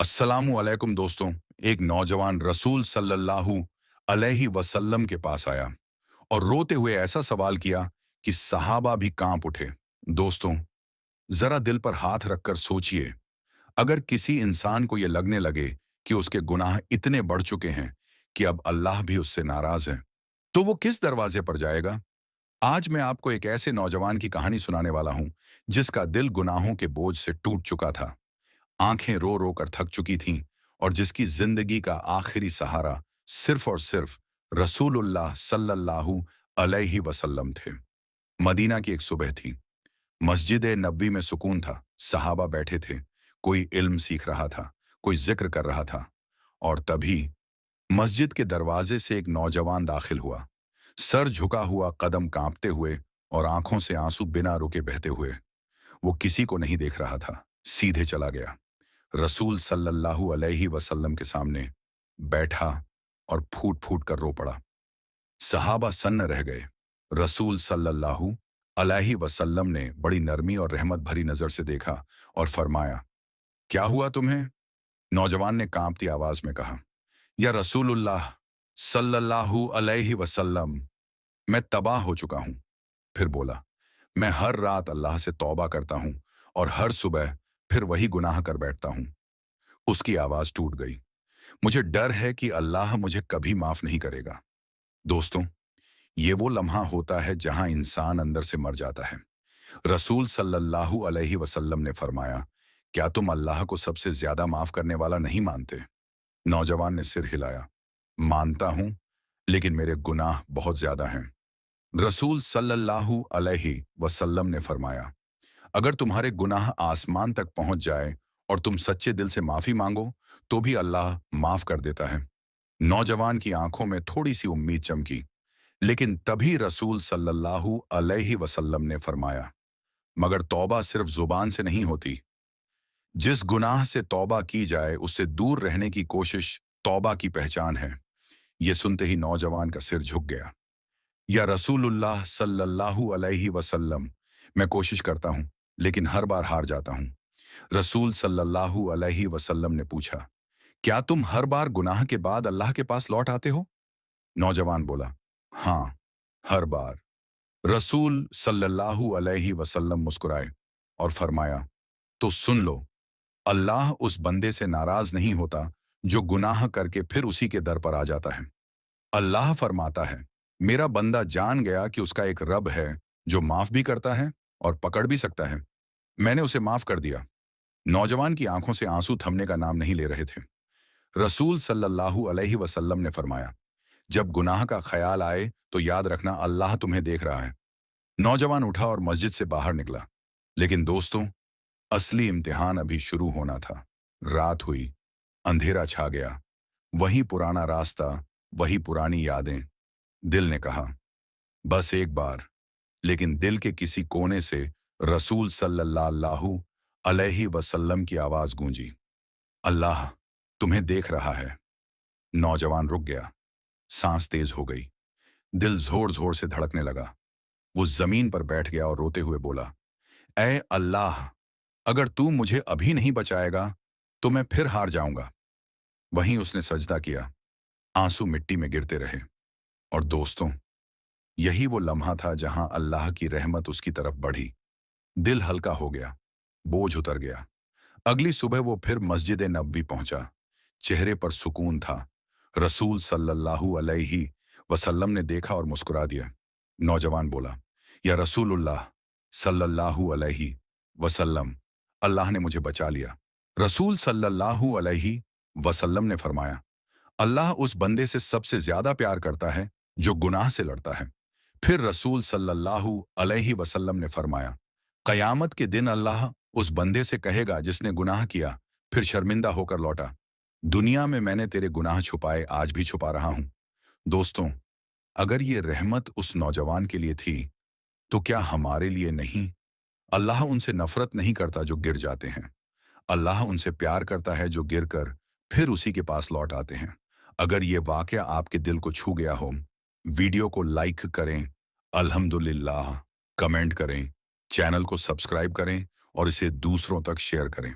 अस्सलामु अलैकुम दोस्तों। एक नौजवान रसूल सल्लल्लाहु अलैहि वसल्लम के पास आया और रोते हुए ऐसा सवाल किया कि सहाबा भी कांप उठे। दोस्तों, जरा दिल पर हाथ रखकर सोचिए, अगर किसी इंसान को यह लगने लगे कि उसके गुनाह इतने बढ़ चुके हैं कि अब अल्लाह भी उससे नाराज है, तो वो किस दरवाजे पर जाएगा? आज मैं आपको एक ऐसे नौजवान की कहानी सुनाने वाला हूं जिसका दिल गुनाहों के बोझ से टूट चुका था, आंखें रो रो कर थक चुकी थीं और जिसकी जिंदगी का आखिरी सहारा सिर्फ और सिर्फ रसूलुल्लाह सल्लल्लाहु अलैहि वसल्लम थे। मदीना की एक सुबह थी। मस्जिद नबवी में सुकून था। सहाबा बैठे थे। कोई इल्म सीख रहा था, कोई जिक्र कर रहा था। और तभी मस्जिद के दरवाजे से एक नौजवान दाखिल हुआ, सर झुका हुआ, कदम कांपते हुए और आंखों से आंसू बिना रुके बहते हुए। वो किसी को नहीं देख रहा था, सीधे चला गया रसूल सल्लल्लाहु अलैहि वसल्लम के सामने बैठा और फूट फूट कर रो पड़ा। सहाबा सन्न रह गए। रसूल सल्लल्लाहु अलैहि वसल्लम ने बड़ी नरमी और रहमत भरी नजर से देखा और फरमाया, क्या हुआ तुम्हें? नौजवान ने कांपती आवाज में कहा, या रसूलुल्लाह सल्लल्लाहु अलैहि वसल्लम, मैं तबाह हो चुका हूं। फिर बोला, मैं हर रात अल्लाह से तौबा करता हूं और हर सुबह फिर वही गुनाह कर बैठता हूं। उसकी आवाज टूट गई। मुझे डर है कि अल्लाह मुझे कभी माफ नहीं करेगा। दोस्तों, ये वो लम्हा होता है जहां इंसान अंदर से मर जाता है। रसूल सल्लल्लाहु अलैहि वसल्लम ने फरमाया, क्या तुम अल्लाह को सबसे ज्यादा माफ करने वाला नहीं मानते? नौजवान ने सिर हिलाया, मानता हूं, लेकिन मेरे गुनाह बहुत ज्यादा हैं। रसूल सल्लल्लाहु अलैहि वसल्लम ने फरमाया, अगर तुम्हारे गुनाह आसमान तक पहुंच जाए और तुम सच्चे दिल से माफी मांगो, तो भी अल्लाह माफ कर देता है। नौजवान की आंखों में थोड़ी सी उम्मीद चमकी, लेकिन तभी रसूल सल्लल्लाहु अलैहि वसल्लम ने फरमाया, मगर तौबा सिर्फ जुबान से नहीं होती। जिस गुनाह से तौबा की जाए उससे दूर रहने की कोशिश तौबा की पहचान है। यह सुनते ही नौजवान का सिर झुक गया। या रसूलुल्लाह सल्लल्लाहु अलैहि वसल्लम, मैं कोशिश करता हूं, लेकिन हर बार हार जाता हूं। रसूल सल्लल्लाहु अलैहि वसल्लम ने पूछा, क्या तुम हर बार गुनाह के बाद अल्लाह के पास लौट आते हो? नौजवान बोला, हाँ, हर बार। रसूल सल्लल्लाहु अलैहि वसल्लम मुस्कुराए और फरमाया, तो सुन लो, अल्लाह उस बंदे से नाराज नहीं होता जो गुनाह करके फिर उसी के दर पर आ जाता है। अल्लाह फरमाता है, मेरा बंदा जान गया कि उसका एक रब है जो माफ भी करता है और पकड़ भी सकता है। मैंने उसे माफ कर दिया। नौजवान की आंखों से आंसू थमने का नाम नहीं ले रहे थे। रसूल सल्लल्लाहु अलैहि वसल्लम ने फरमाया, जब गुनाह का ख्याल आए तो याद रखना अल्लाह तुम्हें देख रहा है। नौजवान उठा और मस्जिद से बाहर निकला। लेकिन दोस्तों, असली इम्तिहान अभी शुरू होना था। रात हुई, अंधेरा छा गया। वही पुराना रास्ता, वही पुरानी यादें। दिल ने कहा, बस एक बार। लेकिन दिल के किसी कोने से रसूल सल्लल्लाहु अलैहि वसल्लम की आवाज गूंजी, अल्लाह तुम्हें देख रहा है। नौजवान रुक गया। सांस तेज हो गई। दिल जोर जोर से धड़कने लगा। वो जमीन पर बैठ गया और रोते हुए बोला, ऐ अल्लाह, अगर तू मुझे अभी नहीं बचाएगा तो मैं फिर हार जाऊंगा। वहीं उसने सजदा किया। आंसू मिट्टी में गिरते रहे। और दोस्तों, यही वो लम्हा था जहां अल्लाह की रहमत उसकी तरफ बढ़ी। दिल हल्का हो गया, बोझ उतर गया। अगली सुबह वो फिर मस्जिद नबवी पहुंचा। चेहरे पर सुकून था। रसूल सल्लल्लाहु अलैहि वसल्लम ने देखा और मुस्कुरा दिया। नौजवान बोला, या रसूलुल्लाह सल्लल्लाहु अलैहि वसल्लम, अल्लाह ने मुझे बचा लिया। रसूल सल्लल्लाहु अलैहि वसल्लम ने फरमाया, अल्लाह उस बंदे से सबसे ज्यादा प्यार करता है जो गुनाह से लड़ता है। फिर रसूल सल्लल्लाहु अलैहि वसल्लम ने फरमाया, कयामत के दिन अल्लाह उस बंदे से कहेगा जिसने गुनाह किया फिर शर्मिंदा होकर लौटा, दुनिया में मैंने तेरे गुनाह छुपाए, आज भी छुपा रहा हूं। दोस्तों, अगर ये रहमत उस नौजवान के लिए थी, तो क्या हमारे लिए नहीं? अल्लाह उनसे नफरत नहीं करता जो गिर जाते हैं। अल्लाह उनसे प्यार करता है जो गिरकर फिर उसी के पास लौट आते हैं। अगर ये वाकया आपके दिल को छू गया हो, वीडियो को लाइक करें, अल्हम्दुलिल्लाह कमेंट करें, चैनल को सब्सक्राइब करें और इसे दूसरों तक शेयर करें।